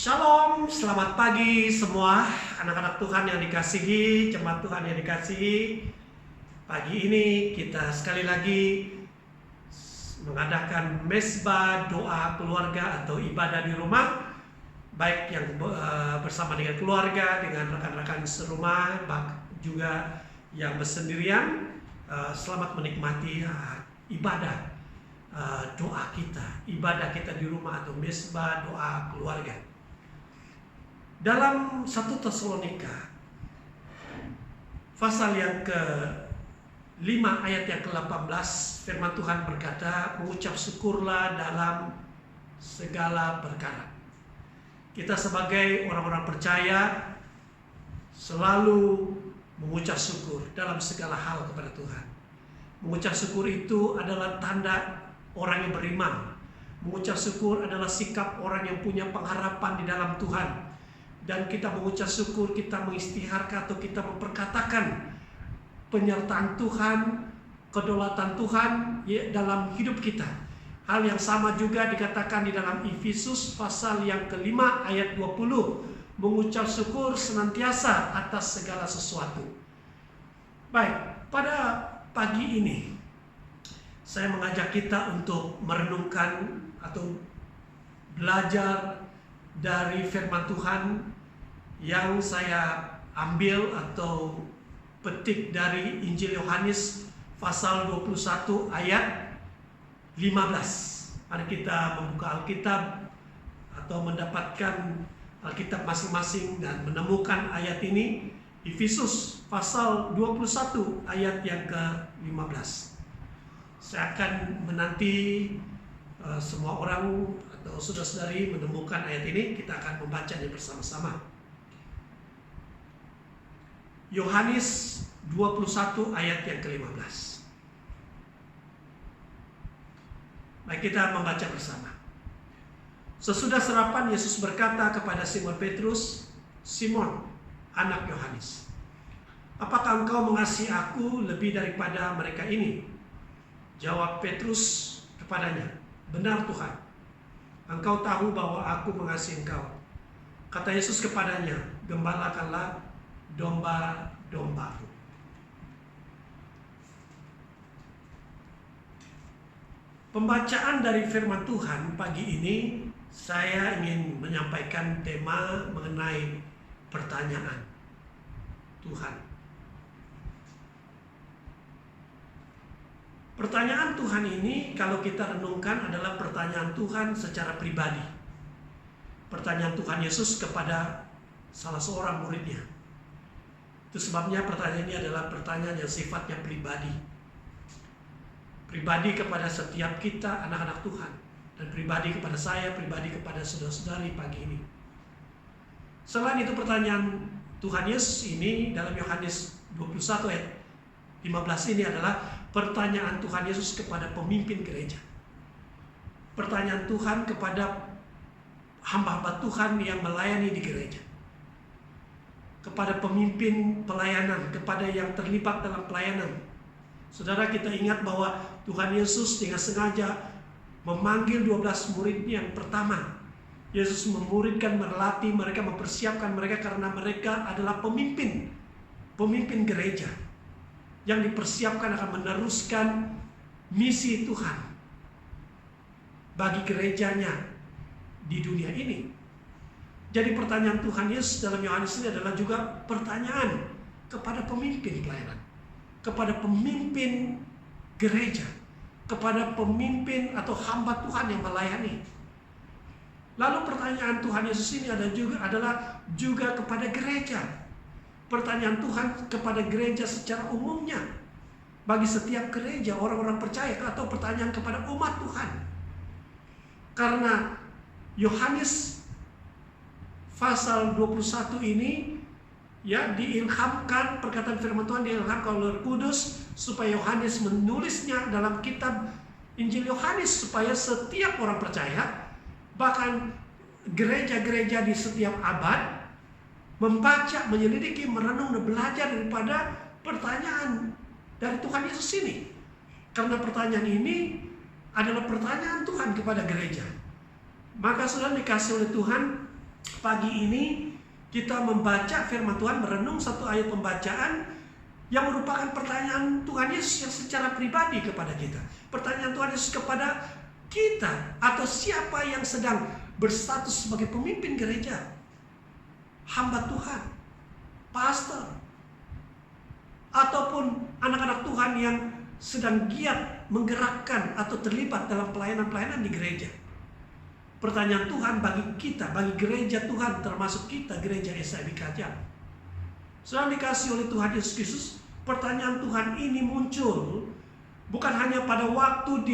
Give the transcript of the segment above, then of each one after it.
Shalom, selamat pagi semua anak-anak Tuhan yang dikasihi, jemaat Tuhan yang dikasihi. Pagi ini kita sekali lagi mengadakan mesbah doa keluarga atau ibadah di rumah, baik yang bersama dengan keluarga, dengan rekan-rekan serumah, juga yang bersendirian. Selamat menikmati ibadah doa kita, ibadah kita di rumah atau mesbah doa keluarga. Dalam 1 Tesalonika pasal yang ke-5 ayat yang ke-18, firman Tuhan berkata, mengucap syukurlah dalam segala perkara. Kita sebagai orang-orang percaya selalu mengucap syukur dalam segala hal kepada Tuhan. Mengucap syukur itu adalah tanda orang yang beriman. Mengucap syukur adalah sikap orang yang punya pengharapan di dalam Tuhan. Dan kita mengucap syukur, kita mengistiharkan atau kita memperkatakan penyertaan Tuhan, kedaulatan Tuhan dalam hidup kita. Hal yang sama juga dikatakan di dalam Efesus pasal yang ke-5 ayat 20. Mengucap syukur senantiasa atas segala sesuatu. Baik, pada pagi ini saya mengajak kita untuk merenungkan atau belajar dari firman Tuhan yang saya ambil atau petik dari Injil Yohanes pasal 21 ayat 15. Mari kita membuka Alkitab atau mendapatkan Alkitab masing-masing dan menemukan ayat ini. Efesus pasal 21 ayat yang ke-15. Saya akan menanti semua orang atau saudara-saudari menemukan ayat ini, kita akan membacanya bersama-sama. Yohanes 21 ayat yang ke-15. Baik, kita membaca bersama. Sesudah sarapan, Yesus berkata kepada Simon Petrus, "Simon, anak Yohanes, apakah engkau mengasihi aku lebih daripada mereka ini?" Jawab Petrus kepadanya, "Benar Tuhan, engkau tahu bahwa aku mengasihi engkau." Kata Yesus kepadanya, "Gembalakanlah domba-dombaku." Pembacaan dari firman Tuhan pagi ini, saya ingin menyampaikan tema mengenai pertanyaan Tuhan. Pertanyaan Tuhan ini kalau kita renungkan adalah pertanyaan Tuhan secara pribadi. Pertanyaan Tuhan Yesus kepada salah seorang muridnya. Itu sebabnya pertanyaan ini adalah pertanyaan yang sifatnya pribadi. Pribadi kepada setiap kita anak-anak Tuhan. Dan pribadi kepada saya, pribadi kepada saudara-saudari pagi ini. Selain itu pertanyaan Tuhan Yesus ini dalam Yohanes 21 ayat 15 ini adalah pertanyaan Tuhan Yesus kepada pemimpin gereja. Pertanyaan Tuhan kepada hamba-hamba Tuhan yang melayani di gereja. Kepada pemimpin pelayanan, kepada yang terlibat dalam pelayanan. Saudara, kita ingat bahwa Tuhan Yesus dengan sengaja memanggil 12 murid yang pertama. Yesus memuridkan, melatih mereka, mempersiapkan mereka karena mereka adalah pemimpin gereja yang dipersiapkan akan meneruskan misi Tuhan bagi gerejanya di dunia ini. Jadi pertanyaan Tuhan Yesus dalam Yohanes ini adalah juga pertanyaan kepada pemimpin pelayanan, kepada pemimpin gereja, kepada pemimpin atau hamba Tuhan yang melayani. Lalu pertanyaan Tuhan Yesus ini adalah juga kepada gereja. Pertanyaan Tuhan kepada gereja secara umumnya, bagi setiap gereja, orang-orang percaya, atau pertanyaan kepada umat Tuhan. Karena Yohanes pasal 21 ini diilhamkan, perkataan firman Tuhan diilhamkan oleh Roh Kudus supaya Yohanes menulisnya dalam kitab Injil Yohanes supaya setiap orang percaya, bahkan gereja-gereja di setiap abad membaca, menyelidiki, merenung, dan belajar daripada pertanyaan dari Tuhan Yesus ini. Karena pertanyaan ini adalah pertanyaan Tuhan kepada gereja. Maka saudara dikasih oleh Tuhan pagi ini kita membaca firman Tuhan, merenung satu ayat pembacaan yang merupakan pertanyaan Tuhan Yesus yang secara pribadi kepada kita. Pertanyaan Tuhan Yesus kepada kita, atau siapa yang sedang berstatus sebagai pemimpin gereja, hamba Tuhan, pastor, ataupun anak-anak Tuhan yang sedang giat menggerakkan atau terlibat dalam pelayanan-pelayanan di gereja. Pertanyaan Tuhan bagi kita, bagi gereja Tuhan, termasuk kita, gereja SIB Kajang. Saudara dikasih oleh Tuhan Yesus Kristus, pertanyaan Tuhan ini muncul bukan hanya pada waktu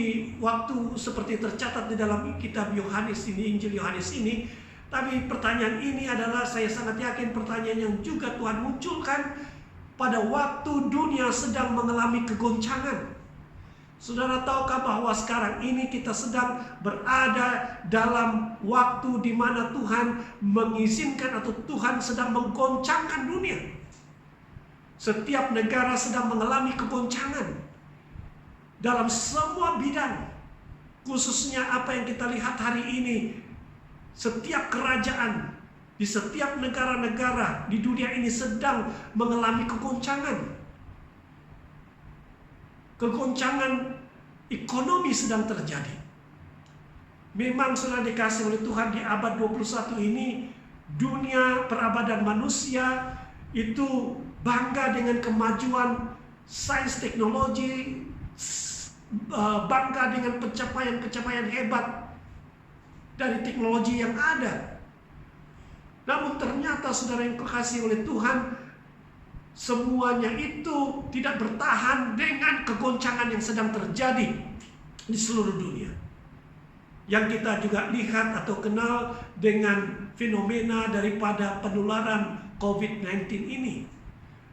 seperti tercatat di dalam kitab Yohanes ini, Injil Yohanes ini, tapi pertanyaan ini adalah, saya sangat yakin, pertanyaan yang juga Tuhan munculkan pada waktu dunia sedang mengalami kegoncangan. Saudara tahukah bahwa sekarang ini kita sedang berada dalam waktu di mana Tuhan mengizinkan atau Tuhan sedang menggoncangkan dunia. Setiap negara sedang mengalami kegoncangan dalam semua bidang. Khususnya apa yang kita lihat hari ini, setiap kerajaan di setiap negara-negara di dunia ini sedang mengalami kegoncangan. Kegoncangan ekonomi sedang terjadi. Memang sudah dikasih oleh Tuhan di abad 21 ini, dunia perabadan manusia itu bangga dengan kemajuan sains teknologi, bangga dengan pencapaian-pencapaian hebat dari teknologi yang ada. Namun ternyata saudara yang kekasih oleh Tuhan, semuanya itu tidak bertahan dengan kegoncangan yang sedang terjadi di seluruh dunia. Yang kita juga lihat atau kenal dengan fenomena daripada penularan COVID-19 ini.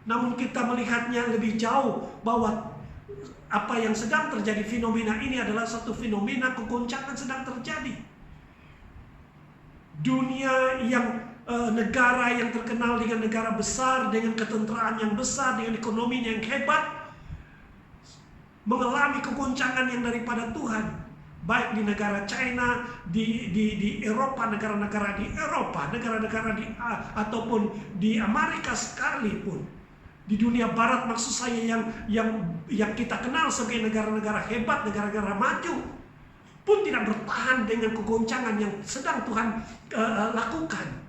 Namun kita melihatnya lebih jauh bahwa apa yang sedang terjadi, fenomena ini adalah satu fenomena kegoncangan sedang terjadi. Dunia yang negara yang terkenal dengan negara besar, dengan ketenteraan yang besar, dengan ekonomi yang hebat, mengalami kegoncangan yang daripada Tuhan. Baik di negara China, di Eropa, negara-negara di Eropa, negara-negara ataupun di Amerika sekalipun. Di dunia Barat maksud saya yang kita kenal sebagai negara-negara hebat, negara-negara maju, pun tidak bertahan dengan kegoncangan yang sedang Tuhan lakukan.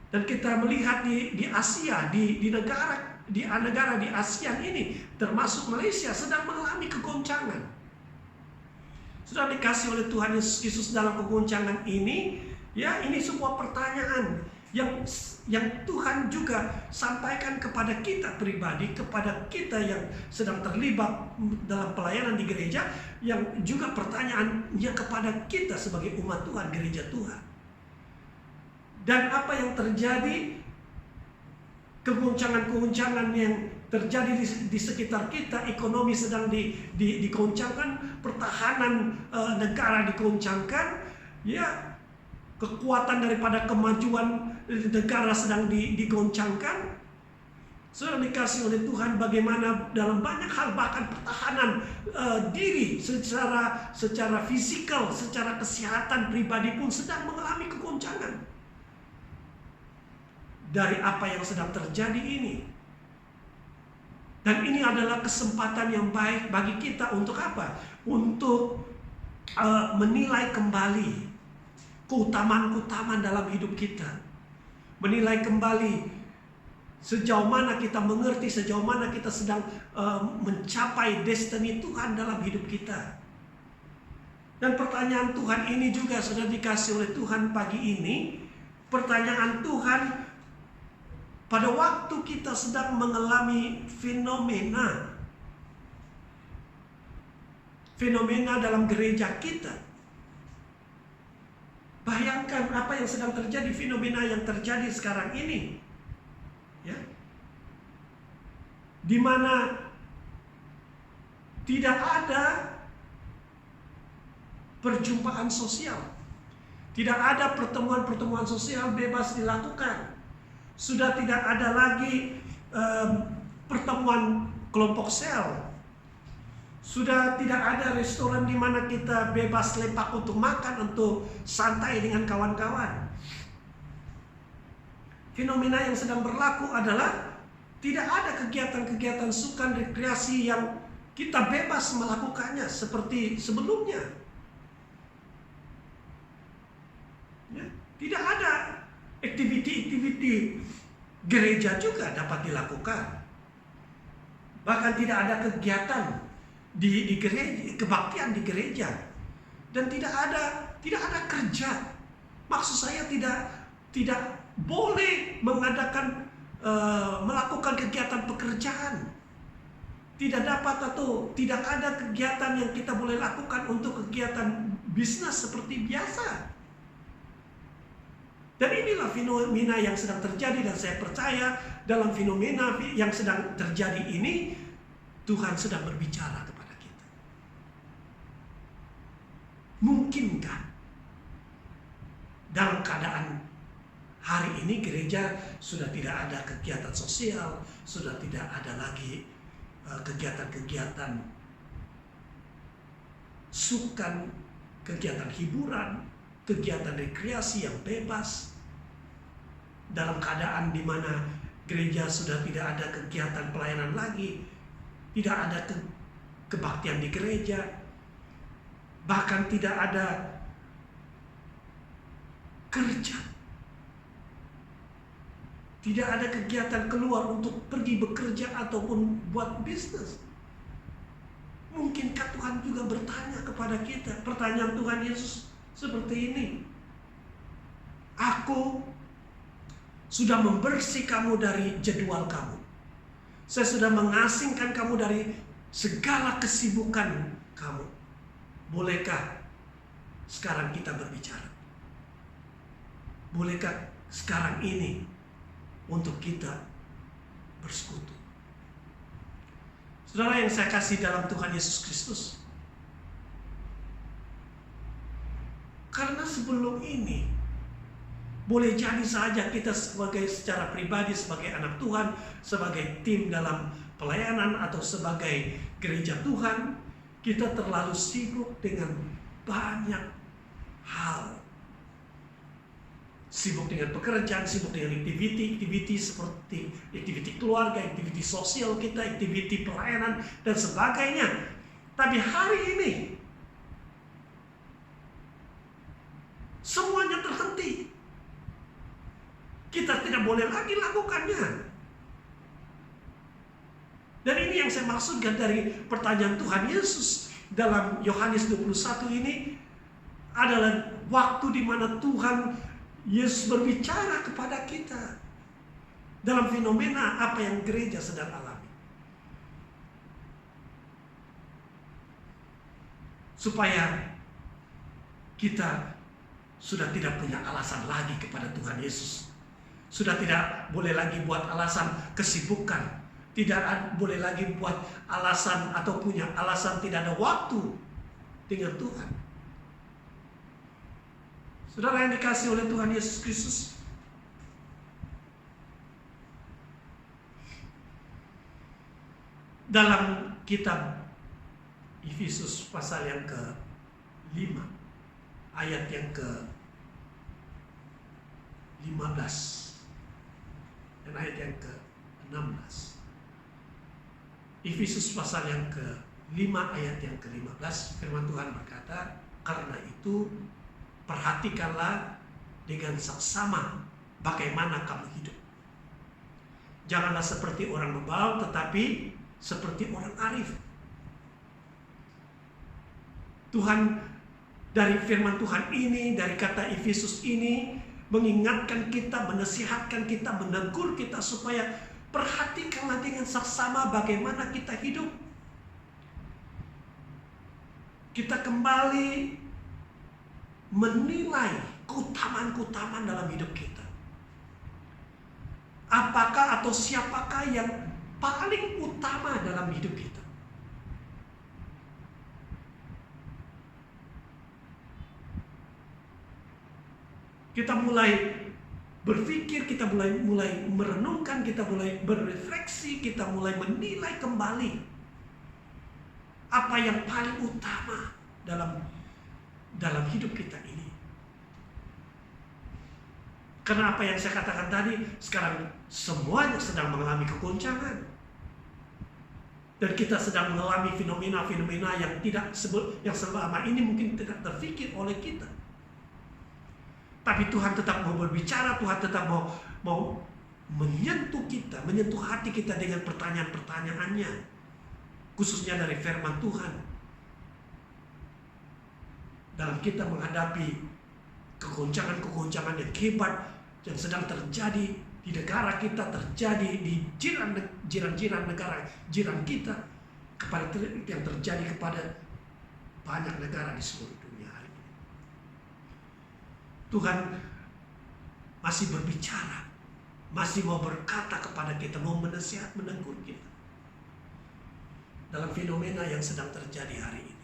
Dan kita melihat di Asia, di negara di Asia ini, termasuk Malaysia, sedang mengalami kegoncangan. Sudah dikasih oleh Tuhan Yesus Kristus dalam kegoncangan ini, ya, ini sebuah pertanyaan yang Tuhan juga sampaikan kepada kita pribadi, kepada kita yang sedang terlibat dalam pelayanan di gereja, yang juga pertanyaannya kepada kita sebagai umat Tuhan, gereja Tuhan. Dan apa yang terjadi, kegoncangan-kegoncangan yang terjadi di sekitar kita, ekonomi sedang digoncangkan, pertahanan negara digoncangkan, ya, kekuatan daripada kemajuan negara sedang digoncangkan. Sudah dikasih oleh Tuhan bagaimana dalam banyak hal, bahkan pertahanan diri secara fisikal, secara kesehatan pribadi pun sedang mengalami kegoncangan dari apa yang sedang terjadi ini. Dan ini adalah kesempatan yang baik bagi kita untuk apa? Untuk menilai kembali keutamaan-keutamaan dalam hidup kita. Menilai kembali sejauh mana kita mengerti, sejauh mana kita sedang mencapai destiny Tuhan dalam hidup kita. Dan pertanyaan Tuhan ini juga sudah dikasih oleh Tuhan pagi ini. Pertanyaan Tuhan pada waktu kita sedang mengalami fenomena dalam gereja kita. Bayangkan apa yang sedang terjadi, fenomena yang terjadi sekarang ini, ya, di mana tidak ada perjumpaan sosial, tidak ada pertemuan-pertemuan sosial bebas dilakukan. Sudah tidak ada lagi pertemuan kelompok sel. Sudah tidak ada restoran di mana kita bebas lepak untuk makan, untuk santai dengan kawan-kawan. fenomena yang sedang berlaku adalah tidak ada kegiatan-kegiatan sukan rekreasi yang kita bebas melakukannya seperti sebelumnya. Ya, tidak ada aktiviti-aktiviti gereja juga dapat dilakukan. Bahkan tidak ada kegiatan di gereja, kebaktian di gereja, dan tidak ada kerja. Maksud saya tidak boleh melakukan kegiatan pekerjaan. Tidak dapat atau tidak ada kegiatan yang kita boleh lakukan untuk kegiatan bisnis seperti biasa. Dan inilah fenomena yang sedang terjadi, dan saya percaya dalam fenomena yang sedang terjadi ini Tuhan sedang berbicara kepada kita. Mungkinkah dalam keadaan hari ini gereja sudah tidak ada kegiatan sosial, sudah tidak ada lagi kegiatan-kegiatan sukan, kegiatan hiburan, kegiatan rekreasi yang bebas, dalam keadaan di mana gereja sudah tidak ada kegiatan pelayanan lagi, tidak ada kebaktian di gereja, bahkan tidak ada kerja, tidak ada kegiatan keluar untuk pergi bekerja ataupun buat bisnis. Mungkinkah Tuhan juga bertanya kepada kita? Pertanyaan Tuhan Yesus seperti ini. Aku sudah membersih kamu dari jadwal kamu. Saya sudah mengasingkan kamu dari segala kesibukan kamu. Bolehkah sekarang kita berbicara? Bolehkah sekarang ini untuk kita bersekutu? Saudara yang saya kasih dalam Tuhan Yesus Kristus, karena sebelum ini boleh jadi saja kita secara pribadi, sebagai anak Tuhan, sebagai tim dalam pelayanan atau sebagai gereja Tuhan, kita terlalu sibuk dengan banyak hal. Sibuk dengan pekerjaan, sibuk dengan aktiviti seperti aktiviti keluarga, aktiviti sosial kita, aktiviti pelayanan, dan sebagainya. Tapi hari ini semuanya terhenti. Kita tidak boleh lagi lakukannya. Dan ini yang saya maksudkan dari pertanyaan Tuhan Yesus dalam Yohanes 21 ini adalah waktu di mana Tuhan Yesus berbicara kepada kita dalam fenomena apa yang gereja sedang alami. Supaya kita sudah tidak punya alasan lagi kepada Tuhan Yesus. Sudah tidak boleh lagi buat alasan kesibukan. Tidak boleh lagi buat alasan atau punya alasan tidak ada waktu dengan Tuhan. Saudara yang dikasihi oleh Tuhan Yesus Kristus, dalam kitab Efesus pasal yang ke-5 ayat yang ke-15 dan ayat yang ke-16. Efesus pasal yang ke-5 ayat yang ke-15, firman Tuhan berkata, karena itu perhatikanlah dengan saksama bagaimana kamu hidup. Janganlah seperti orang bebal, tetapi seperti orang arif. Tuhan dari firman Tuhan ini, dari kata Efesus ini, mengingatkan kita, menasihatkan kita, menegur kita supaya perhatikanlah dengan saksama bagaimana kita hidup. Kita kembali menilai keutamaan-keutamaan dalam hidup kita. Apakah atau siapakah yang paling utama dalam hidup kita? Kita mulai berpikir, kita mulai merenungkan, kita mulai berefleksi, kita mulai menilai kembali apa yang paling utama dalam hidup kita ini. Karena apa yang saya katakan tadi, sekarang semuanya sedang mengalami kegoncangan. Dan kita sedang mengalami fenomena-fenomena yang yang selama ini mungkin tidak terfikir oleh kita. Tapi Tuhan tetap mau berbicara, Tuhan tetap mau menyentuh kita, menyentuh hati kita dengan pertanyaan-pertanyaannya, khususnya dari firman Tuhan. Dalam kita menghadapi kegoncangan-kegoncangan yang hebat yang sedang terjadi di negara kita, terjadi di jiran-jiran negara jiran kita, kepada yang terjadi kepada banyak negara di seluruh dunia hari ini. Tuhan masih berbicara, masih mau berkata kepada kita, mau menasihat, menegur kita dalam fenomena yang sedang terjadi hari ini.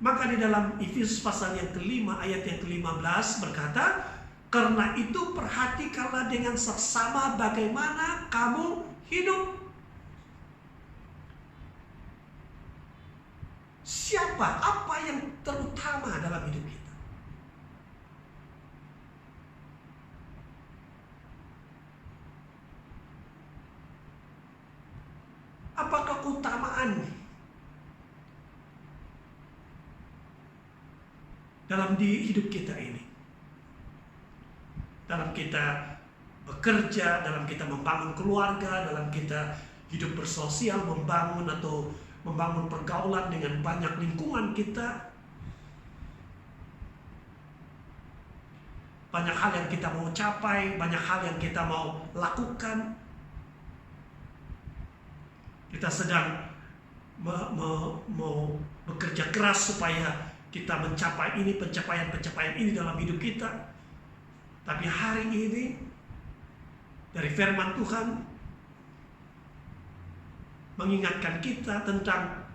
Maka di dalam Efesus pasal yang kelima ayat yang ke-15 berkata, karena itu perhatikanlah dengan seksama bagaimana kamu hidup. Siapa, apa yang terutama dalam hidup kita? Apakah keutamaan dalam di hidup kita ini? Dalam kita bekerja, dalam kita membangun keluarga, dalam kita hidup bersosial, membangun pergaulan dengan banyak lingkungan kita. Banyak hal yang kita mau capai, banyak hal yang kita mau lakukan. Kita sedang mau bekerja keras supaya kita mencapai ini, pencapaian ini dalam hidup kita. Tapi hari ini dari firman Tuhan mengingatkan kita tentang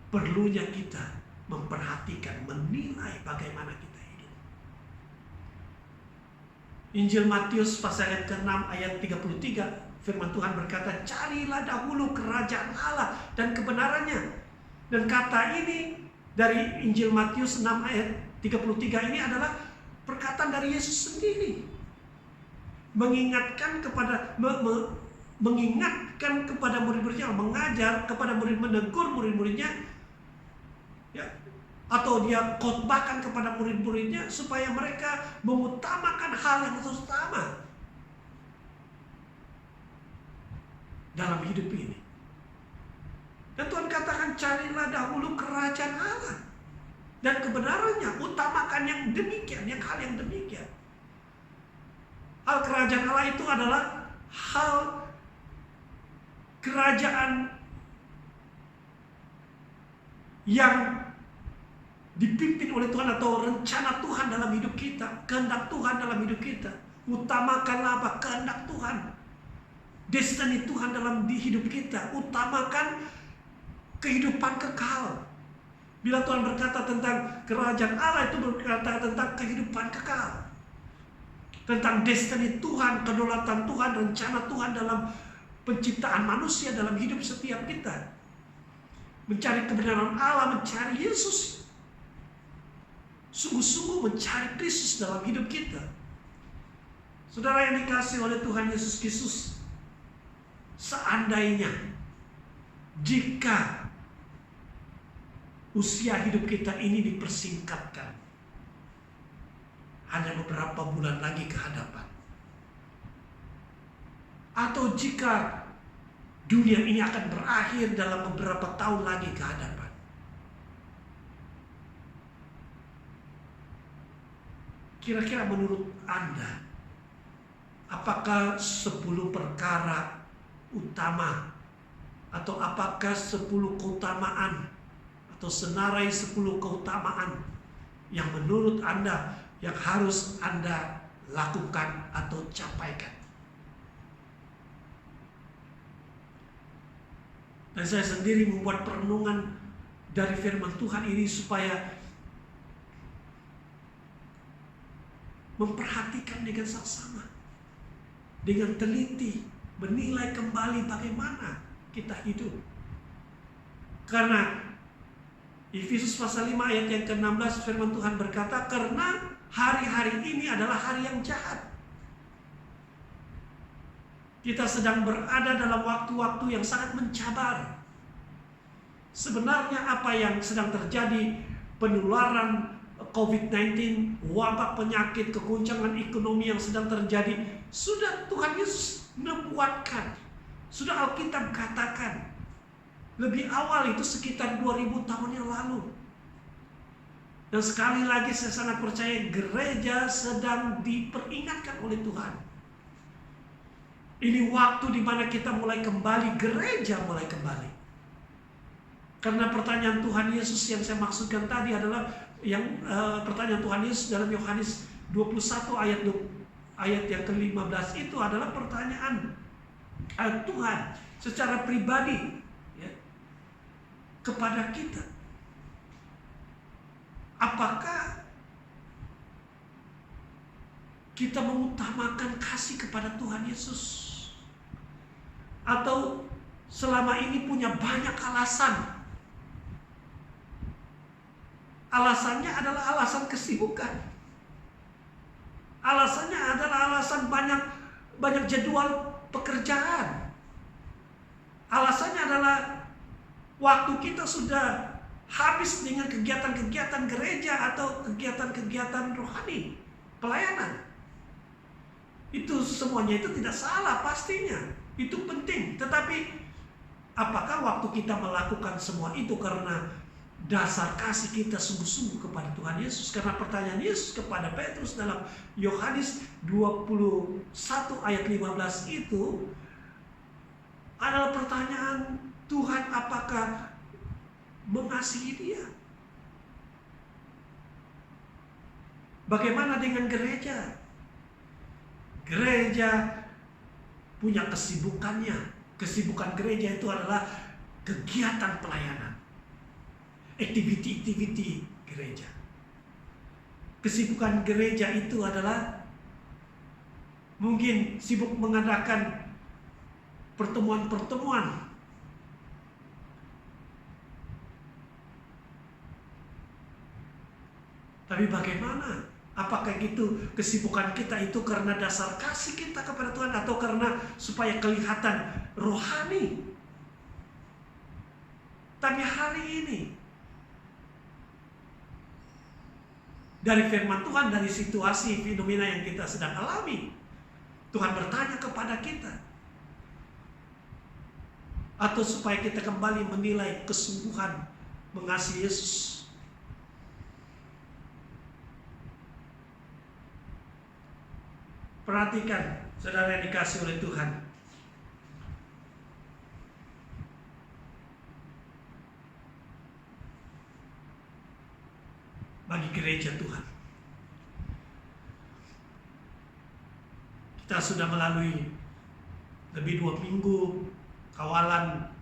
perlunya kita memperhatikan, menilai bagaimana kita hidup. Injil Matius pasal yang ke-6 ayat 33, firman Tuhan berkata, carilah dahulu kerajaan Allah dan kebenarannya. Dan kata ini dari Injil Matius 6 ayat 33 ini adalah perkataan dari Yesus sendiri, mengingatkan kepada murid-muridnya, mengajar kepada menegur murid-muridnya, ya, atau dia khotbahkan kepada murid-muridnya supaya mereka mengutamakan hal yang utama dalam hidup ini. Dan Tuhan katakan, carilah dahulu kerajaan Allah dan kebenarannya, utamakan yang demikian, hal yang demikian. Hal kerajaan Allah itu adalah hal kerajaan yang dipimpin oleh Tuhan atau rencana Tuhan dalam hidup kita, kehendak Tuhan dalam hidup kita. Utamakanlah apa? Kehendak Tuhan, destiny Tuhan dalam hidup kita. Utamakan kehidupan kekal. Bila Tuhan berkata tentang kerajaan Allah, itu berkata tentang kehidupan kekal, tentang destiny Tuhan, kedaulatan Tuhan, rencana Tuhan dalam penciptaan manusia, dalam hidup setiap kita. Mencari kebenaran Allah, mencari Yesus, sungguh-sungguh mencari Kristus dalam hidup kita. Saudara yang dikasihi oleh Tuhan Yesus Kristus, seandainya jika usia hidup kita ini dipersingkatkan hanya beberapa bulan lagi ke hadapan, atau jika dunia ini akan berakhir dalam beberapa tahun lagi ke hadapan, kira-kira menurut Anda, apakah 10 perkara utama, atau apakah 10 keutamaan atau senarai 10 keutamaan yang menurut Anda yang harus Anda lakukan atau capaikan? Dan saya sendiri membuat perenungan dari firman Tuhan ini supaya memperhatikan dengan saksama, dengan teliti, menilai kembali bagaimana kita hidup. Karena Efesus pasal 5 ayat yang ke-16 firman Tuhan berkata, karena hari-hari ini adalah hari yang jahat. Kita sedang berada dalam waktu-waktu yang sangat mencabar. Sebenarnya apa yang sedang terjadi, penularan COVID-19, wabah penyakit, kegoncangan ekonomi yang sedang terjadi, sudah Tuhan Yesus membuatkan, sudah Alkitab katakan. Lebih awal itu sekitar 2000 tahun yang lalu. Dan sekali lagi saya sangat percaya gereja sedang diperingatkan oleh Tuhan. Ini waktu di mana kita mulai kembali, gereja mulai kembali. Karena pertanyaan Tuhan Yesus yang saya maksudkan tadi adalah pertanyaan Tuhan Yesus dalam Yohanes 21 ayat yang ke-15 itu adalah pertanyaan Tuhan secara pribadi kepada kita. Apakah kita mengutamakan kasih kepada Tuhan Yesus? Atau selama ini punya banyak alasan? Alasannya adalah alasan kesibukan. Alasannya adalah alasan banyak jadwal pekerjaan. Alasannya adalah waktu kita sudah habis dengan kegiatan-kegiatan gereja atau kegiatan-kegiatan rohani, pelayanan. Itu semuanya itu tidak salah pastinya. Itu penting. Tetapi apakah waktu kita melakukan semua itu karena dasar kasih kita sungguh-sungguh kepada Tuhan Yesus? Karena pertanyaan Yesus kepada Petrus dalam Yohanes 21 ayat 15 itu adalah pertanyaan, Tuhan apakah mengasihi dia? Bagaimana dengan gereja? Gereja punya kesibukannya. Kesibukan gereja itu adalah kegiatan pelayanan, activity gereja. Kesibukan gereja itu adalah mungkin sibuk mengadakan pertemuan-pertemuan. Tapi bagaimana? Apakah itu kesibukan kita itu karena dasar kasih kita kepada Tuhan atau karena supaya kelihatan rohani? Tapi hari ini dari firman Tuhan, dari situasi fenomena yang kita sedang alami, Tuhan bertanya kepada kita, atau supaya kita kembali menilai kesungguhan mengasihi Yesus. Perhatikan, saudara yang dikasihi oleh Tuhan. Bagi gereja Tuhan, kita sudah melalui lebih 2 minggu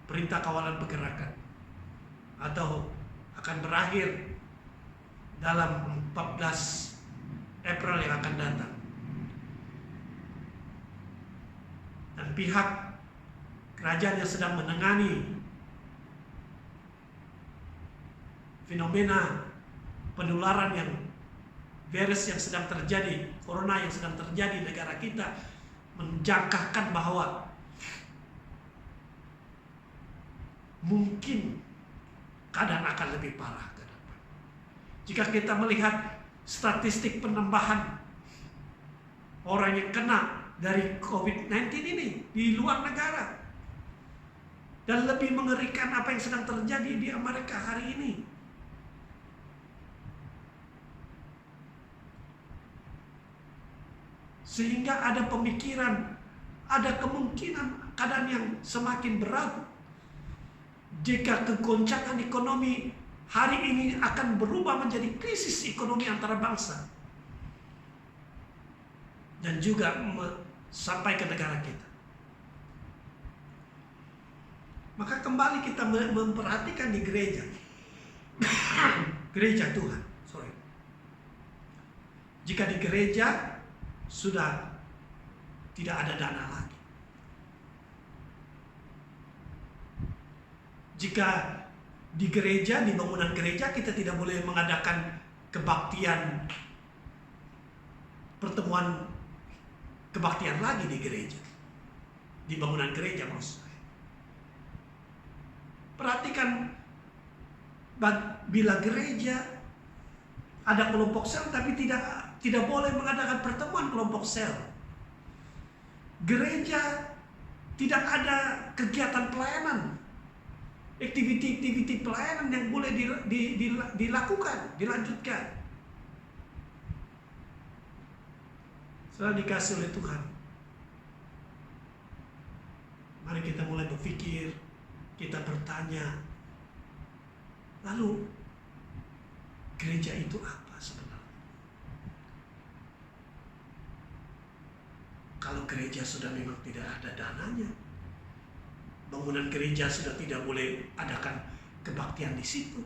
perintah kawalan pergerakan, atau akan berakhir dalam 14 April yang akan datang. Dan pihak kerajaan yang sedang menangani fenomena penularan yang virus yang sedang terjadi, corona yang sedang terjadi di negara kita, menjangkakan bahwa mungkin keadaan akan lebih parah ke depan. Jika kita melihat statistik penambahan orang yang kena dari COVID-19 ini di luar negara, dan lebih mengerikan apa yang sedang terjadi di Amerika hari ini. Sehingga ada pemikiran, ada kemungkinan keadaan yang semakin berat. Jika kegoncangan ekonomi hari ini akan berubah menjadi krisis ekonomi antara bangsa, dan juga sampai ke negara kita. Maka kembali kita memperhatikan di gereja. Gereja Tuhan, jika di gereja sudah tidak ada dana lagi, jika Di gereja, di bangunan gereja kita tidak boleh mengadakan kebaktian, pertemuan kebaktian lagi di gereja. Di bangunan gereja maksud saya. Perhatikan, bila gereja ada kelompok sel tapi tidak boleh mengadakan pertemuan kelompok sel. Gereja tidak ada kegiatan pelayanan, aktiviti pelayanan yang boleh dilakukan, dilanjutkan. Setelah dikasih oleh Tuhan, mari kita mulai berpikir, kita bertanya, lalu gereja itu apa sebenarnya? Kalau gereja sudah memang tidak ada dananya, bangunan gereja sudah tidak boleh adakan kebaktian di situ.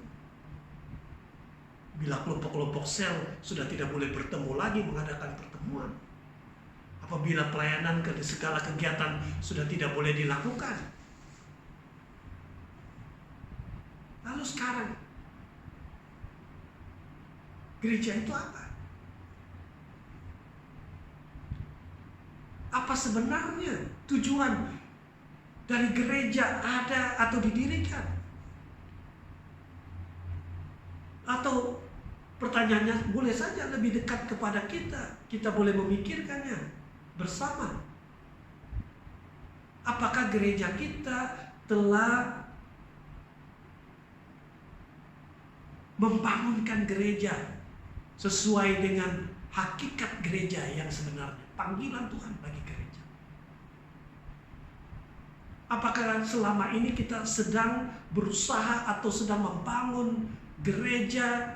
Bila kelompok-kelompok sel sudah tidak boleh bertemu lagi mengadakan pertemuan. Apabila pelayanan ke segala kegiatan sudah tidak boleh dilakukan. Lalu sekarang, gereja itu apa? Apa sebenarnya tujuan dari gereja ada atau didirikan? Atau pertanyaannya boleh saja lebih dekat kepada kita. Kita boleh memikirkannya bersama. Apakah gereja kita telah membangunkan gereja sesuai dengan hakikat gereja yang sebenarnya, panggilan Tuhan bagi gereja? Apakah selama ini kita sedang berusaha atau sedang membangun gereja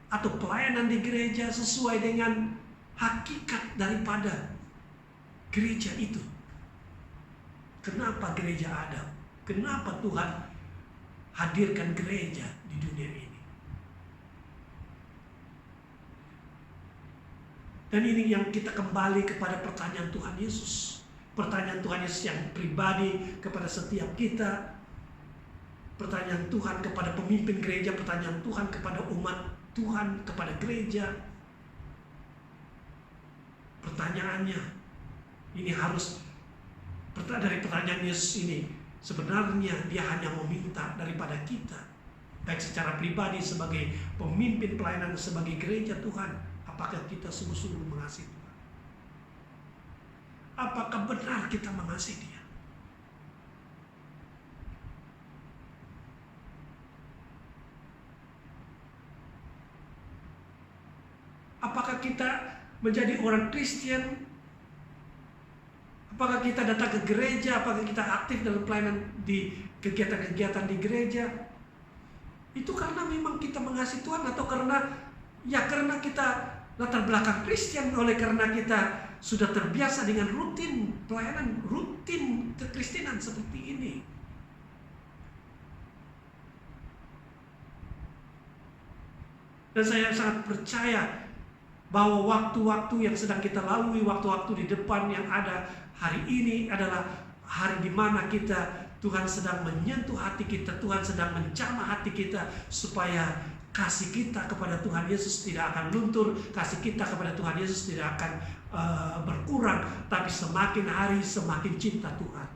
atau pelayanan di gereja sesuai dengan hakikat daripada gereja itu? Kenapa gereja ada? Kenapa Tuhan hadirkan gereja di dunia ini? Dan ini yang kita kembali kepada pertanyaan Tuhan Yesus. Pertanyaan Tuhan Yesus yang pribadi kepada setiap kita. Pertanyaan Tuhan kepada pemimpin gereja. Pertanyaan Tuhan kepada umat Tuhan, kepada gereja. Pertanyaannya, ini harus, dari pertanyaan Yesus ini, sebenarnya dia hanya meminta daripada kita. Baik secara pribadi sebagai pemimpin pelayanan, sebagai gereja Tuhan. Apakah kita sungguh-sungguh mengasihi Tuhan? Apakah benar kita mengasihi Dia? Apakah kita menjadi orang Kristen? Apakah kita datang ke gereja? Apakah kita aktif dalam pelayanan di kegiatan-kegiatan di gereja? Itu karena memang kita mengasihi Tuhan atau karena kita latar belakang Kristen, oleh karena kita sudah terbiasa dengan rutin pelayanan, rutin kekristenan seperti ini. Dan saya sangat percaya bahwa waktu-waktu yang sedang kita lalui, waktu-waktu di depan yang ada hari ini adalah hari di mana Tuhan sedang menyentuh hati kita, Tuhan sedang menjamah hati kita supaya kasih kita kepada Tuhan Yesus tidak akan luntur, kasih kita kepada Tuhan Yesus tidak akan berkurang, tapi semakin hari semakin cinta Tuhan,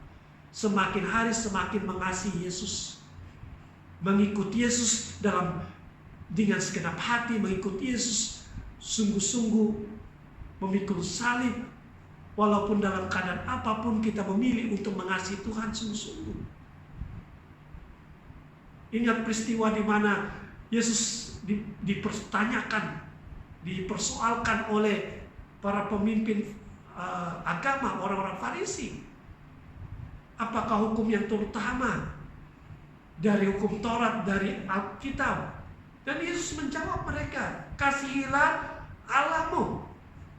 semakin hari semakin mengasihi Yesus, mengikut Yesus dengan segenap hati, mengikut Yesus sungguh-sungguh, memikul salib, walaupun dalam keadaan apapun kita memilih untuk mengasihi Tuhan sungguh-sungguh. Ingat peristiwa di mana Yesus dipertanyakan, dipersoalkan oleh para pemimpin agama, orang-orang Farisi. Apakah hukum yang terutama dari hukum Taurat, dari Alkitab? Dan Yesus menjawab mereka, kasihilah Allahmu.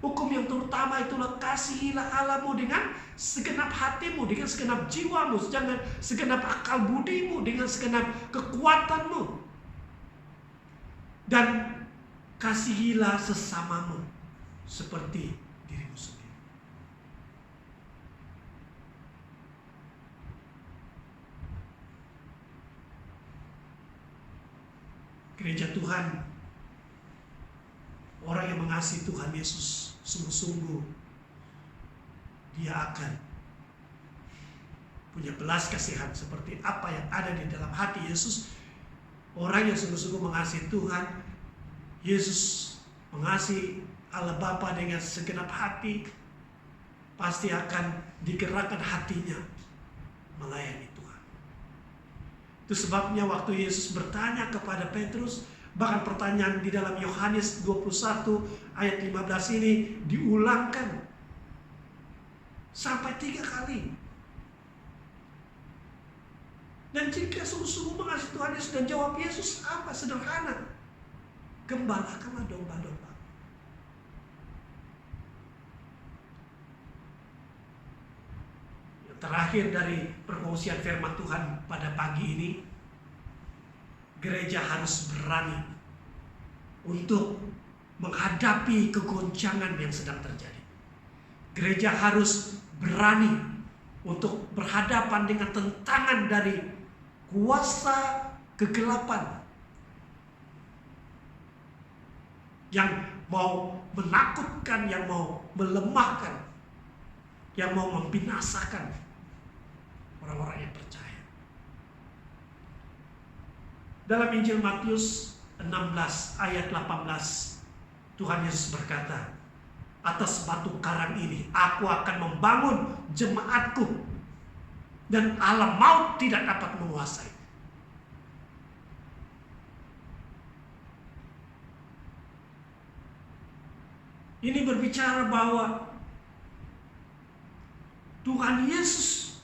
Hukum yang terutama itulah kasihilah Allahmu dengan segenap hatimu, dengan segenap jiwamu, dengan segenap akal budimu, dengan segenap kekuatanmu. Dan kasihilah sesamamu seperti dirimu sendiri. Gereja Tuhan, orang yang mengasihi Tuhan Yesus sungguh-sungguh, dia akan punya belas kasihan seperti apa yang ada di dalam hati Yesus. Orang yang sungguh-sungguh mengasihi Tuhan Yesus, mengasihi Allah Bapa dengan segenap hati, pasti akan digerakkan hatinya melayani Tuhan. Itu sebabnya waktu Yesus bertanya kepada Petrus, bahkan pertanyaan di dalam Yohanes 21 ayat 15 ini diulangkan sampai 3 kali. Dan jika sungguh-sungguh mengasihi Tuhan Yesus, dan jawab Yesus apa? Sederhana. Gembalakanlah domba-domba. Yang terakhir dari perkongsian firman Tuhan pada pagi ini, gereja harus berani untuk menghadapi kegoncangan yang sedang terjadi. Gereja harus berani untuk berhadapan dengan tentangan dari kuasa kegelapan yang mau menakutkan, yang mau melemahkan, yang mau membinasakan orang-orang yang percaya. Dalam Injil Matius 16 ayat 18, Tuhan Yesus berkata, atas batu karang ini aku akan membangun jemaatku, dan alam maut tidak dapat menguasai. Ini berbicara bahwa Tuhan Yesus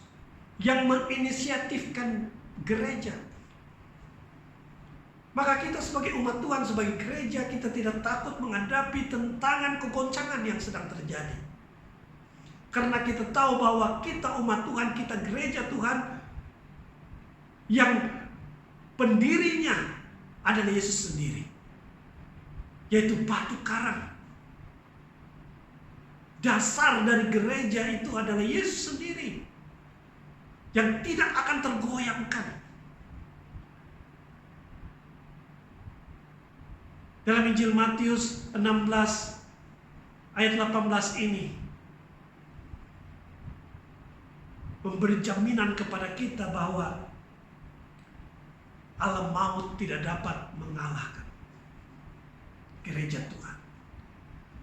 yang menginisiatifkan gereja. Maka kita sebagai umat Tuhan, sebagai gereja, kita tidak takut menghadapi tentangan kegoncangan yang sedang terjadi. Karena kita tahu bahwa kita umat Tuhan, kita gereja Tuhan, yang pendirinya adalah Yesus sendiri, yaitu batu karang. Dasar dari gereja itu adalah Yesus sendiri, yang tidak akan tergoyangkan. Dalam Injil Matius 16 ayat 18 ini memberi jaminan kepada kita bahwa alam maut tidak dapat mengalahkan gereja Tuhan,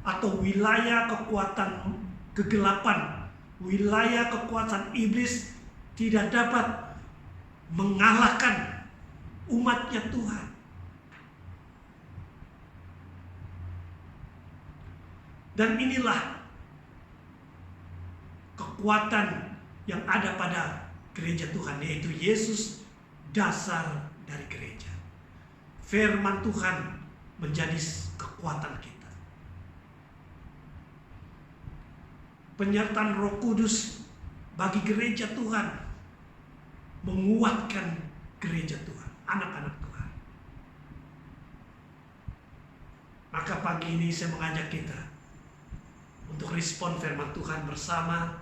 atau wilayah kekuatan kegelapan, wilayah kekuatan iblis tidak dapat mengalahkan umatnya Tuhan. Dan inilah kekuatan yang ada pada gereja Tuhan, yaitu Yesus, dasar dari gereja. Firman Tuhan menjadi kekuatan kita. Penyertaan Roh Kudus bagi gereja Tuhan menguatkan gereja Tuhan, anak-anak Tuhan. Maka pagi ini saya mengajak kita untuk respon firman Tuhan bersama,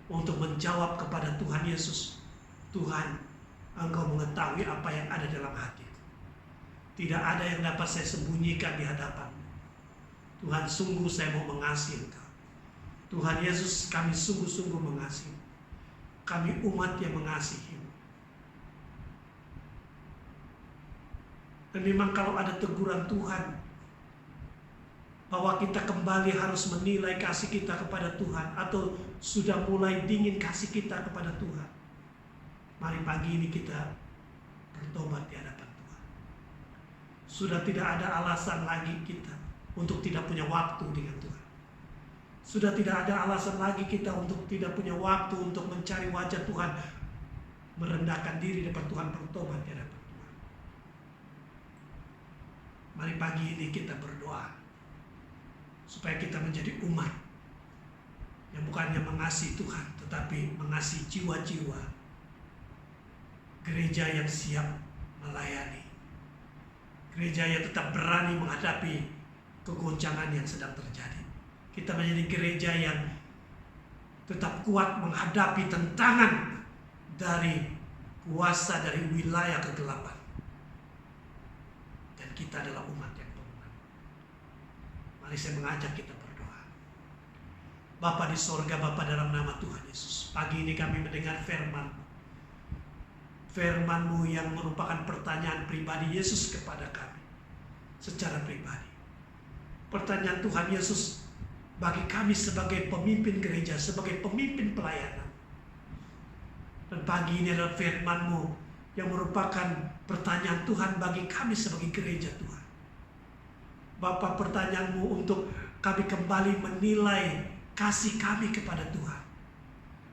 untuk menjawab kepada Tuhan Yesus. Tuhan, Engkau mengetahui apa yang ada dalam hatiku. Tidak ada yang dapat saya sembunyikan di hadapan-Mu. Tuhan, sungguh saya mau mengasihi Engkau. Tuhan Yesus, kami sungguh-sungguh mengasihi. Kami umat yang mengasihi-Mu. Dan memang kalau ada teguran Tuhan, bahwa kita kembali harus menilai kasih kita kepada Tuhan, atau sudah mulai dingin kasih kita kepada Tuhan, mari pagi ini kita bertobat di hadapan Tuhan. Sudah tidak ada alasan lagi kita untuk tidak punya waktu dengan Tuhan. Sudah tidak ada alasan lagi kita untuk tidak punya waktu untuk mencari wajah Tuhan, merendahkan diri di depan Tuhan, bertobat di hadapan Tuhan. Mari pagi ini kita berdoa supaya kita menjadi umat yang bukannya mengasihi Tuhan, tetapi mengasihi jiwa-jiwa. Gereja yang siap melayani. Gereja yang tetap berani menghadapi kegoncangan yang sedang terjadi. Kita menjadi gereja yang tetap kuat menghadapi tentangan dari kuasa dari wilayah kegelapan. Dan kita adalah umat yang pemenang. Mari saya mengajak kita berdoa. Bapa di sorga, Bapa dalam nama Tuhan Yesus, pagi ini kami mendengar firman-Mu. Firman-Mu yang merupakan pertanyaan pribadi Yesus kepada kami secara pribadi. Pertanyaan Tuhan Yesus bagi kami sebagai pemimpin gereja, sebagai pemimpin pelayanan. Dan pagi ini adalah firman-Mu yang merupakan pertanyaan Tuhan bagi kami sebagai gereja Tuhan. Bapa, pertanyaan-Mu untuk kami kembali menilai kasih kami kepada Tuhan.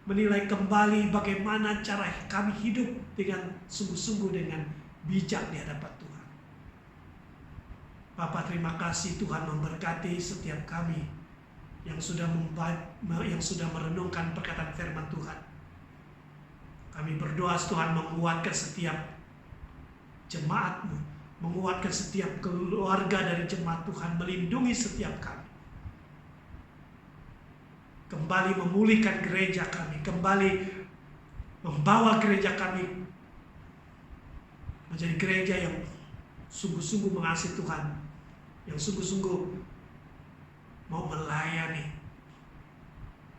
Menilai kembali bagaimana cara kami hidup dengan sungguh-sungguh, dengan bijak di hadapan Tuhan. Bapa, terima kasih Tuhan memberkati setiap kami yang sudah merenungkan perkataan firman Tuhan. Kami berdoa Tuhan menguatkan setiap jemaat-Mu, menguatkan setiap keluarga dari jemaat Tuhan, melindungi setiap kami. Kembali memulihkan gereja kami, kembali membawa gereja kami menjadi gereja yang sungguh-sungguh mengasihi Tuhan, yang sungguh-sungguh mau melayani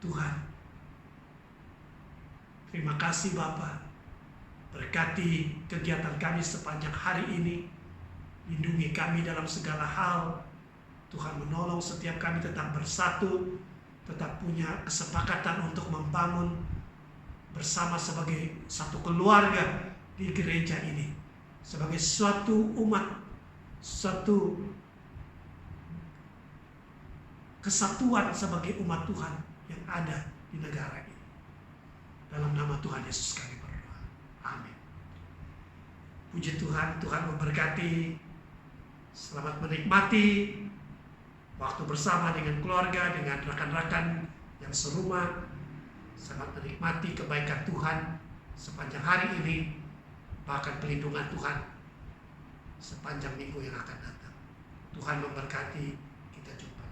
Tuhan. Terima kasih Bapa, berkati kegiatan kami sepanjang hari ini, lindungi kami dalam segala hal. Tuhan menolong setiap kami tetap bersatu, tetap punya kesepakatan untuk membangun bersama sebagai satu keluarga di gereja ini, sebagai suatu umat, suatu kesatuan sebagai umat Tuhan yang ada di negara ini. Dalam nama Tuhan Yesus kami berdoa. Amin. Puji Tuhan, Tuhan memberkati. Selamat menikmati waktu bersama dengan keluarga, dengan rekan-rekan yang serumah. Selamat menikmati kebaikan Tuhan sepanjang hari ini, bahkan pelindungan Tuhan sepanjang minggu yang akan datang. Tuhan memberkati. Kita jumpa.